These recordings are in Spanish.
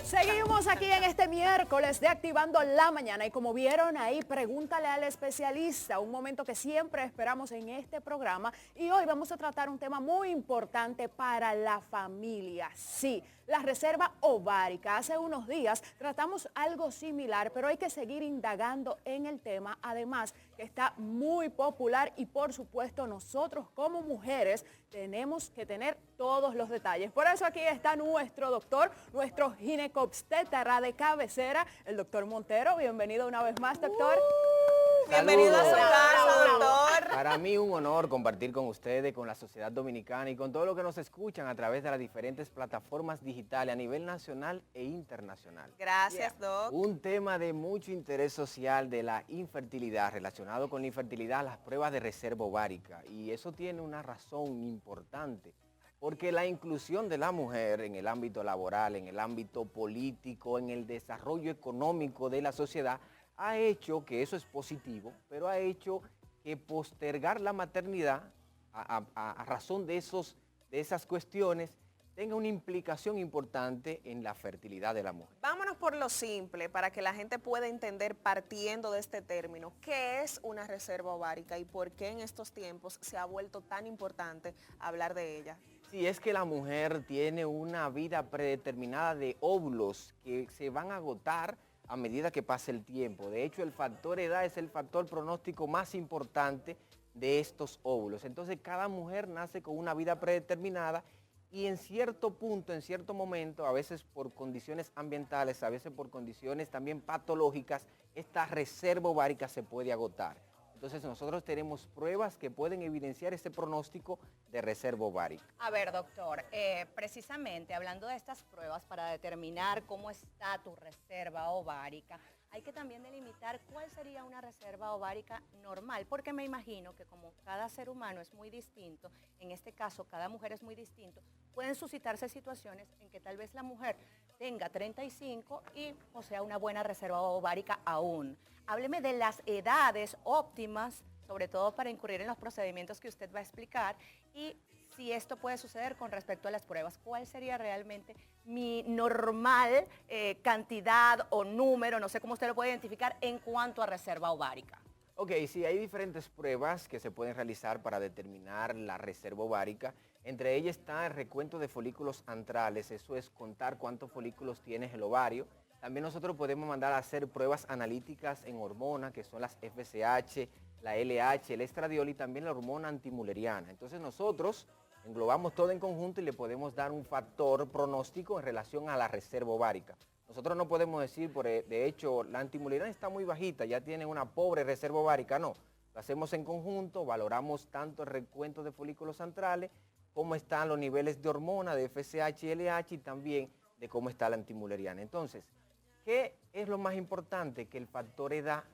Seguimos aquí en este miércoles de Activando la Mañana y como vieron ahí, pregúntale al especialista, un momento que siempre esperamos en este programa y hoy vamos a tratar un tema muy importante para la familia. Sí, la reserva ovárica. Hace unos días tratamos algo similar, pero hay que seguir indagando en el tema, además que está muy popular y por supuesto nosotros como mujeres tenemos que tener todos los detalles. Por eso aquí está nuestro doctor, nuestro ginecobstetra de cabecera, el doctor Montero. Bienvenido una vez más, doctor. Bienvenido a su casa, doctor. Para mí un honor compartir con ustedes, con la sociedad dominicana y con todos los que nos escuchan a través de las diferentes plataformas digitales a nivel nacional e internacional. Gracias, doc. Un tema de mucho interés social de la infertilidad, relacionado con la infertilidad, las pruebas de reserva ovárica. Y eso tiene una razón importante, porque la inclusión de la mujer en el ámbito laboral, en el ámbito político, en el desarrollo económico de la sociedad, ha hecho que eso es positivo, pero ha hecho que postergar la maternidad a razón de esas cuestiones tenga una implicación importante en la fertilidad de la mujer. Vámonos por lo simple para que la gente pueda entender partiendo de este término qué es una reserva ovárica y por qué en estos tiempos se ha vuelto tan importante hablar de ella. Sí, es que la mujer tiene una vida predeterminada de óvulos que se van a agotar a medida que pase el tiempo. De hecho, el factor edad es el factor pronóstico más importante de estos óvulos. Entonces, cada mujer nace con una vida predeterminada y en cierto punto, en cierto momento, a veces por condiciones ambientales, a veces por condiciones también patológicas, esta reserva ovárica se puede agotar. Entonces nosotros tenemos pruebas que pueden evidenciar este pronóstico de reserva ovárica. A ver, doctor, precisamente hablando de estas pruebas para determinar cómo está tu reserva ovárica, hay que también delimitar cuál sería una reserva ovárica normal, porque me imagino que como cada ser humano es muy distinto, en este caso cada mujer es muy distinto, pueden suscitarse situaciones en que tal vez la mujer tenga 35 y posea una buena reserva ovárica aún. Hábleme de las edades óptimas, sobre todo para incurrir en los procedimientos que usted va a explicar y si esto puede suceder con respecto a las pruebas. ¿Cuál sería realmente mi normal cantidad o número, no sé cómo usted lo puede identificar, en cuanto a reserva ovárica? Ok, sí, hay diferentes pruebas que se pueden realizar para determinar la reserva ovárica. Entre ellas está el recuento de folículos antrales, eso es contar cuántos folículos tiene el ovario. También nosotros podemos mandar a hacer pruebas analíticas en hormonas, que son las FSH, la LH, el estradiol y también la hormona antimuleriana. Entonces nosotros englobamos todo en conjunto y le podemos dar un factor pronóstico en relación a la reserva ovárica. Nosotros no podemos decir, de hecho, la antimuleriana está muy bajita, ya tiene una pobre reserva ovárica, no. Lo hacemos en conjunto, valoramos tanto el recuento de folículos antrales, cómo están los niveles de hormona, de FSH y LH y también de cómo está la antimuleriana. Entonces, ¿qué es lo más importante? Que el factor edad,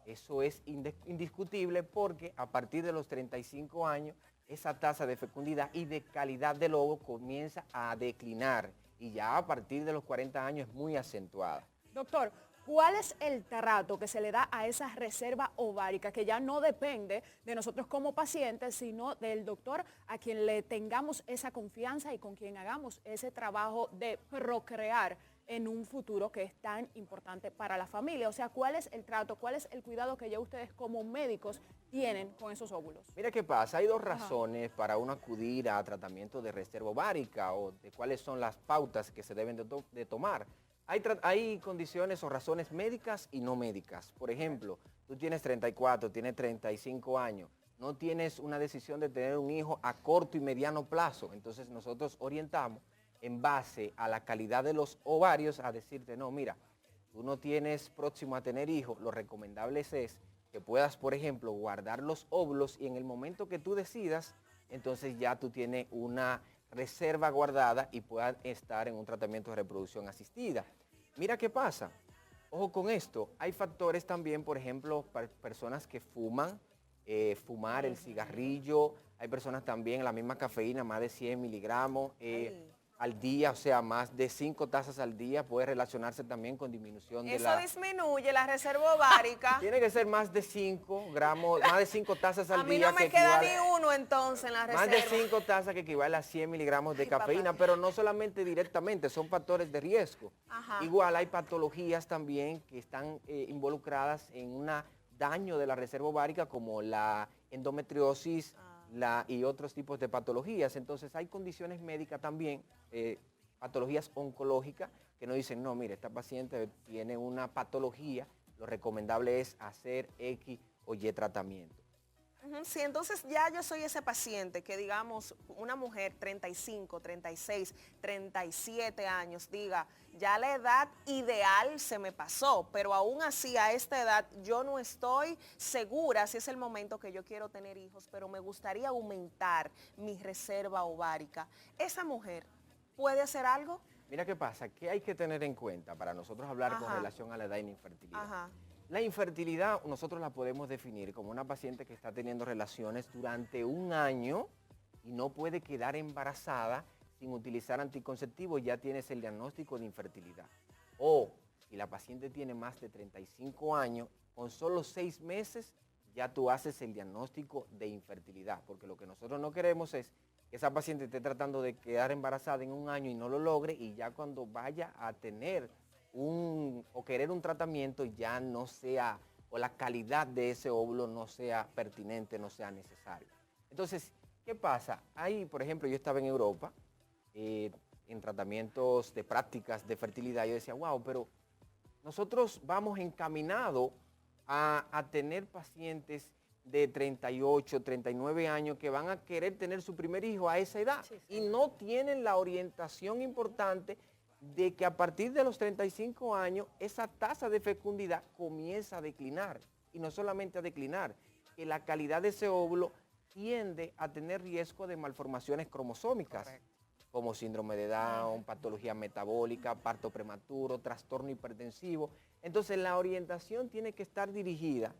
eso es indiscutible porque a partir de los 35 años esa tasa de fecundidad y de calidad del óvulo comienza a declinar y ya a partir de los 40 años es muy acentuada. Doctor, ¿cuál es el trato que se le da a esa reserva ovárica que ya no depende de nosotros como pacientes, sino del doctor a quien le tengamos esa confianza y con quien hagamos ese trabajo de procrear en un futuro que es tan importante para la familia? O sea, ¿cuál es el trato, cuál es el cuidado que ya ustedes como médicos tienen con esos óvulos? Mira qué pasa, hay dos razones para uno acudir a tratamiento de reserva ovárica o de cuáles son las pautas que se deben de tomar. Hay condiciones o razones médicas y no médicas. Por ejemplo, tú tienes 34, tienes 35 años, no tienes una decisión de tener un hijo a corto y mediano plazo, entonces nosotros orientamos en base a la calidad de los ovarios a decirte, no, mira, tú no tienes próximo a tener hijos, lo recomendable es que puedas, por ejemplo, guardar los óvulos y en el momento que tú decidas, entonces ya tú tienes una reserva guardada y puedas estar en un tratamiento de reproducción asistida. Mira qué pasa, ojo con esto, hay factores también, por ejemplo, para personas que fuman, fumar el cigarrillo, hay personas también, la misma cafeína, más de 100 miligramos, al día, o sea, más de 5 tazas al día, puede relacionarse también con disminución de Eso la... disminuye la reserva ovárica. Tiene que ser más de 5 gramos, más de 5 tazas al A mí día. no me que queda equivale- ni uno entonces en la Más reserva. de 5 tazas que equivale a 100 miligramos de Ay, papá. cafeína, pero no solamente directamente, son factores de riesgo. Ajá. Igual hay patologías también que están involucradas en un daño de la reserva ovárica como la endometriosis y otros tipos de patologías. Entonces hay condiciones médicas también, patologías oncológicas, que nos dicen, no, mire, esta paciente tiene una patología, lo recomendable es hacer X o Y tratamiento. Ujú, sí, entonces ya yo soy ese paciente que, digamos, una mujer 35, 36, 37 años, diga, ya la edad ideal se me pasó, pero aún así a esta edad yo no estoy segura si es el momento que yo quiero tener hijos, pero me gustaría aumentar mi reserva ovárica. ¿Esa mujer puede hacer algo? Mira qué pasa, ¿qué hay que tener en cuenta para nosotros hablar con Ajá. relación a la edad y la infertilidad? Ajá. La infertilidad nosotros la podemos definir como una paciente que está teniendo relaciones durante un año y no puede quedar embarazada sin utilizar anticonceptivos, ya tienes el diagnóstico de infertilidad. O si la paciente tiene más de 35 años, con solo 6 meses ya tú haces el diagnóstico de infertilidad, porque lo que nosotros no queremos es que esa paciente esté tratando de quedar embarazada en un año y no lo logre, y ya cuando vaya a tener o querer un tratamiento ya no sea, o la calidad de ese óvulo no sea pertinente, no sea necesario. Entonces, ¿qué pasa? Ahí, por ejemplo, yo estaba en Europa, en tratamientos de prácticas de fertilidad, yo decía, wow, pero nosotros vamos encaminados a tener pacientes de 38, 39 años que van a querer tener su primer hijo a esa edad y no tienen la orientación importante de que a partir de los 35 años esa tasa de fecundidad comienza a declinar. Y no solamente a declinar, que la calidad de ese óvulo tiende a tener riesgo de malformaciones cromosómicas, como síndrome de Down, patología metabólica, parto prematuro, trastorno hipertensivo. Entonces la orientación tiene que estar dirigida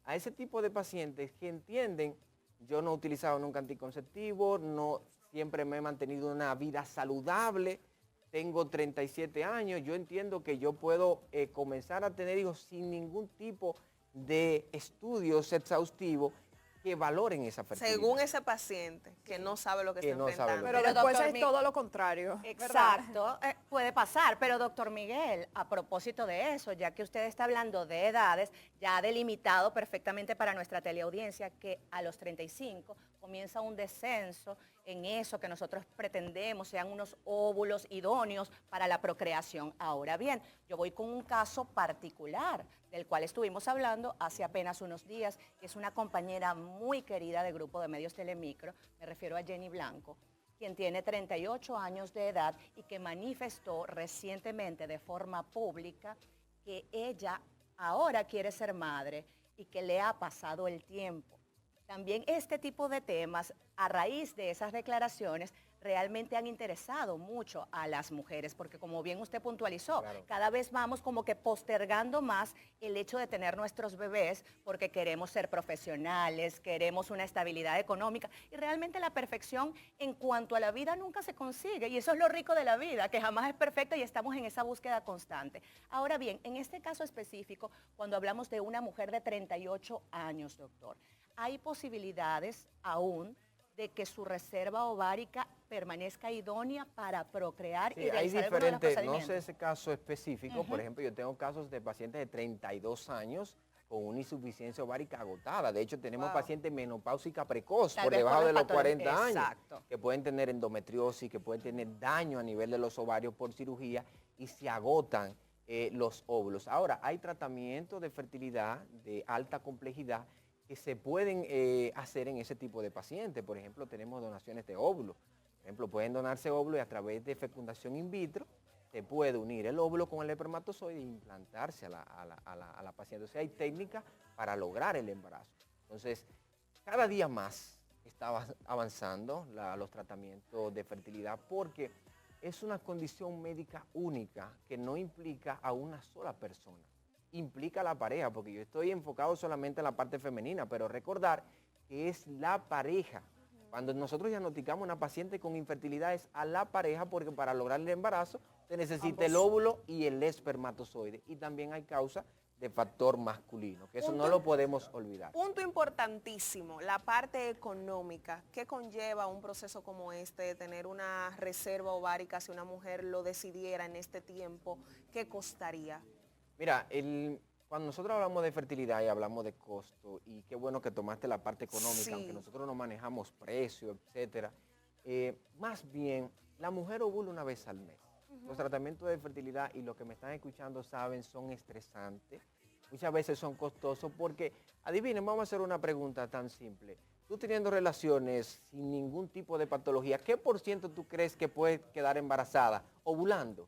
a ese tipo de pacientes que entienden, yo no he utilizado nunca anticonceptivo, no, siempre me he mantenido una vida saludable, tengo 37 años, yo entiendo que yo puedo comenzar a tener hijos sin ningún tipo de estudios exhaustivos que valoren esa fertilidad. Según ese paciente que no sabe lo que Que está no sabe enfrentando. lo Pero Pero, después doctor es todo lo contrario. ¿verdad? Exacto, puede pasar, pero doctor Miguel, a propósito de eso, ya que usted está hablando de edades, ya ha delimitado perfectamente para nuestra teleaudiencia que a los 35 comienza un descenso en eso que nosotros pretendemos sean unos óvulos idóneos para la procreación. Ahora bien, yo voy con un caso particular del cual estuvimos hablando hace apenas unos días, que es una compañera muy querida del grupo de medios Telemicro, me refiero a Jenny Blanco, quien tiene 38 años de edad y que manifestó recientemente de forma pública que ella ahora quiere ser madre y que le ha pasado el tiempo. También este tipo de temas, a raíz de esas declaraciones, realmente han interesado mucho a las mujeres, porque como bien usted puntualizó, Claro. cada vez vamos como que postergando más el hecho de tener nuestros bebés porque queremos ser profesionales, queremos una estabilidad económica y realmente la perfección en cuanto a la vida nunca se consigue y eso es lo rico de la vida, que jamás es perfecta y estamos en esa búsqueda constante. Ahora bien, en este caso específico, cuando hablamos de una mujer de 38 años, doctor, hay posibilidades aún de que su reserva ovárica permanezca idónea para procrear Sí, y hay realizar alguno de los diferentes, no procedimientos. sé ese caso específico, por ejemplo, yo tengo casos de pacientes de 32 años con una insuficiencia ovárica agotada. De hecho, tenemos Wow. pacientes menopáusica precoz, Tal por vez por debajo las de los patologías. 40 años, Exacto. que pueden tener endometriosis, que pueden tener daño a nivel de los ovarios por cirugía y se agotan los óvulos. Ahora, hay tratamientos de fertilidad de alta complejidad que se pueden hacer en ese tipo de pacientes. Por ejemplo, tenemos donaciones de óvulos. Por ejemplo, pueden donarse óvulos y a través de fecundación in vitro se puede unir el óvulo con el espermatozoide e implantarse a la paciente. O sea, hay técnicas para lograr el embarazo. Entonces, cada día más está avanzando los tratamientos de fertilidad porque es una condición médica única que no implica a una sola persona. Implica a la pareja, porque yo estoy enfocado solamente en la parte femenina, pero recordar que es la pareja Cuando nosotros diagnosticamos a una paciente con infertilidad es a la pareja, porque para lograr el embarazo se necesita el óvulo y el espermatozoide. Y también hay causa de factor masculino, que eso no lo podemos olvidar. Punto importantísimo, la parte económica. ¿Qué conlleva un proceso como este de tener una reserva ovárica si una mujer lo decidiera en este tiempo? ¿Qué costaría? Mira, cuando nosotros hablamos de fertilidad y hablamos de costo, y qué bueno que tomaste la parte económica, Sí. aunque nosotros no manejamos precios, etcétera, más bien la mujer ovula una vez al mes. Los tratamientos de fertilidad, y los que me están escuchando saben, son estresantes. Muchas veces son costosos porque, adivinen, vamos a hacer una pregunta tan simple. Tú teniendo relaciones sin ningún tipo de patología, ¿qué por ciento tú crees que puedes quedar embarazada ovulando?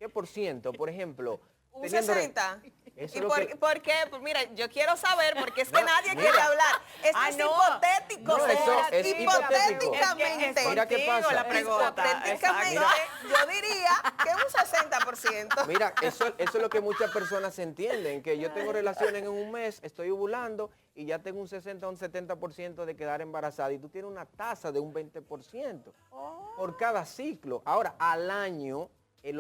¿Qué por ciento? Por ejemplo, Un teniendo 60. Eso ¿Y es lo por, que- por qué? Pues mira, yo quiero saber, porque es que No, nadie mira. quiere hablar. Esto Ah, es no. hipotético, No, eso señora. es hipotético. Hipotéticamente. Mira qué pasa. la pregunta. Hipotéticamente, Exacto. yo diría que un 60%. Mira, eso es lo que muchas personas entienden, que yo tengo relaciones en un mes, estoy ovulando y ya tengo un 60 o un 70% de quedar embarazada, y tú tienes una tasa de un 20% por cada ciclo. Ahora, al año, el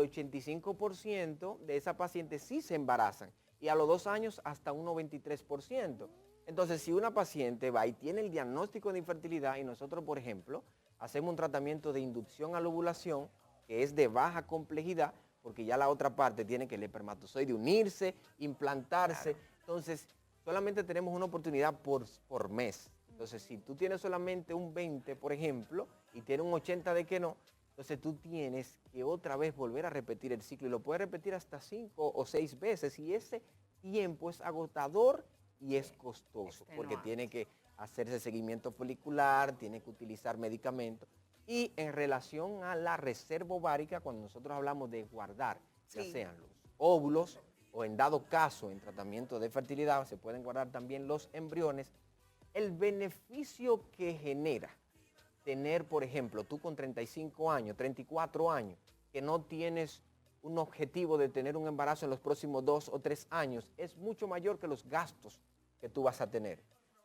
85% de esas pacientes sí se embarazan, y a los 2 años hasta un 93%. Entonces, si una paciente va y tiene el diagnóstico de infertilidad, y nosotros, por ejemplo, hacemos un tratamiento de inducción a la ovulación, que es de baja complejidad, porque ya la otra parte tiene que el espermatozoide unirse, implantarse. Entonces, solamente tenemos una oportunidad por mes. Entonces, si tú tienes solamente un 20, por ejemplo, y tienes un 80 de que no, entonces tú tienes que otra vez volver a repetir el ciclo, y lo puedes repetir hasta 5 o 6 veces, y ese tiempo es agotador y es costoso, porque Extenuante. tiene que hacerse seguimiento folicular, tiene que utilizar medicamentos. Y en relación a la reserva ovárica, cuando nosotros hablamos de guardar, ya Sí. sean los óvulos o, en dado caso, en tratamiento de fertilidad, se pueden guardar también los embriones, el beneficio que genera tener, por ejemplo, tú con 35 años, 34 años, que no tienes un objetivo de tener un embarazo en los próximos 2 o 3 años, es mucho mayor que los gastos que tú vas a tener.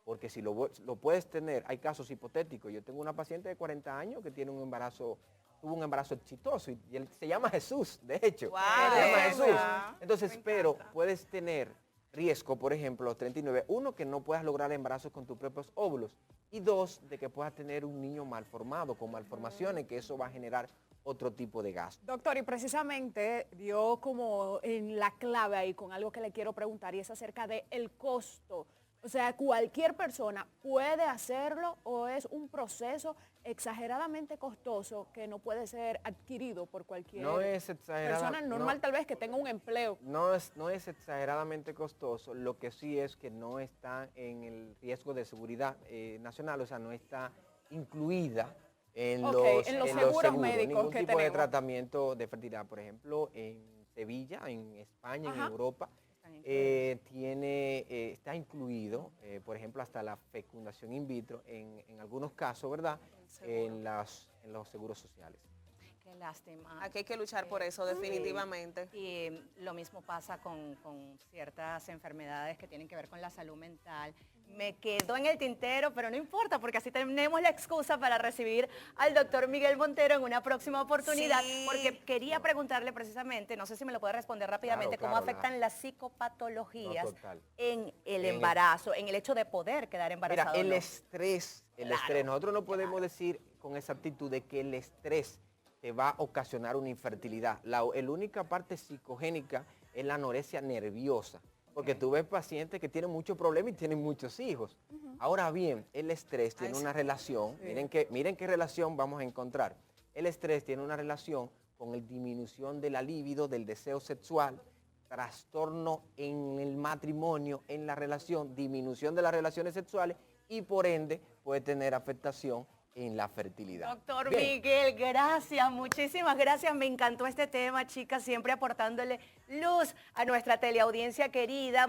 Porque si lo puedes tener, hay casos hipotéticos. Yo tengo una paciente de 40 años que tiene tuvo un embarazo exitoso, y él se llama Jesús, de hecho. Wow. Se llama Qué Jesús. bueno. Entonces, pero puedes tener riesgo, por ejemplo, los 39, uno, que no puedas lograr embarazos con tus propios óvulos, y dos, de que puedas tener un niño mal formado, con malformaciones, que eso va a generar otro tipo de gasto. Doctor, y precisamente dio como en la clave ahí con algo que le quiero preguntar, y es acerca del costo. O sea, ¿cualquier persona puede hacerlo, o es un proceso exageradamente costoso que no puede ser adquirido por cualquier No es exagerada, persona normal, tal vez, que tenga un empleo? no es exageradamente costoso, lo que sí es que no está en el riesgo de seguridad nacional, o sea, no está incluida en, Ok, los, en los en seguros médicos ningún que tipo de tenemos. tratamiento de fertilidad. Por ejemplo, en Sevilla, en España, Ajá. en Europa, Están incluidos. está incluido, por ejemplo, hasta la fecundación in vitro en algunos casos, ¿verdad? En los seguros sociales. Qué lástima. Aquí hay que luchar por eso, definitivamente. Y lo mismo pasa con ciertas enfermedades que tienen que ver con la salud mental. Me quedó en el tintero, pero no importa, porque así tenemos la excusa para recibir al doctor Miguel Montero en una próxima oportunidad, Sí. porque quería preguntarle precisamente, no sé si me lo puede responder rápidamente, Claro, cómo claro, afectan las psicopatologías No, total. en el En el- embarazo, en el hecho de poder quedar Mira, embarazado. el ¿no? estrés, nosotros no podemos decir con exactitud de que el estrés te va a ocasionar una infertilidad. La única parte psicogénica es la anorexia nerviosa, porque tú ves pacientes que tienen muchos problemas y tienen muchos hijos. Ahora bien, el estrés tiene una relación, miren qué relación vamos a encontrar. El estrés tiene una relación con la disminución de la libido, del deseo sexual, trastorno en el matrimonio, en la relación, disminución de las relaciones sexuales, y por ende puede tener afectación en la fertilidad. Doctor Bien. Miguel, gracias, muchísimas gracias. Me encantó este tema, chicas, siempre aportándole luz a nuestra teleaudiencia querida.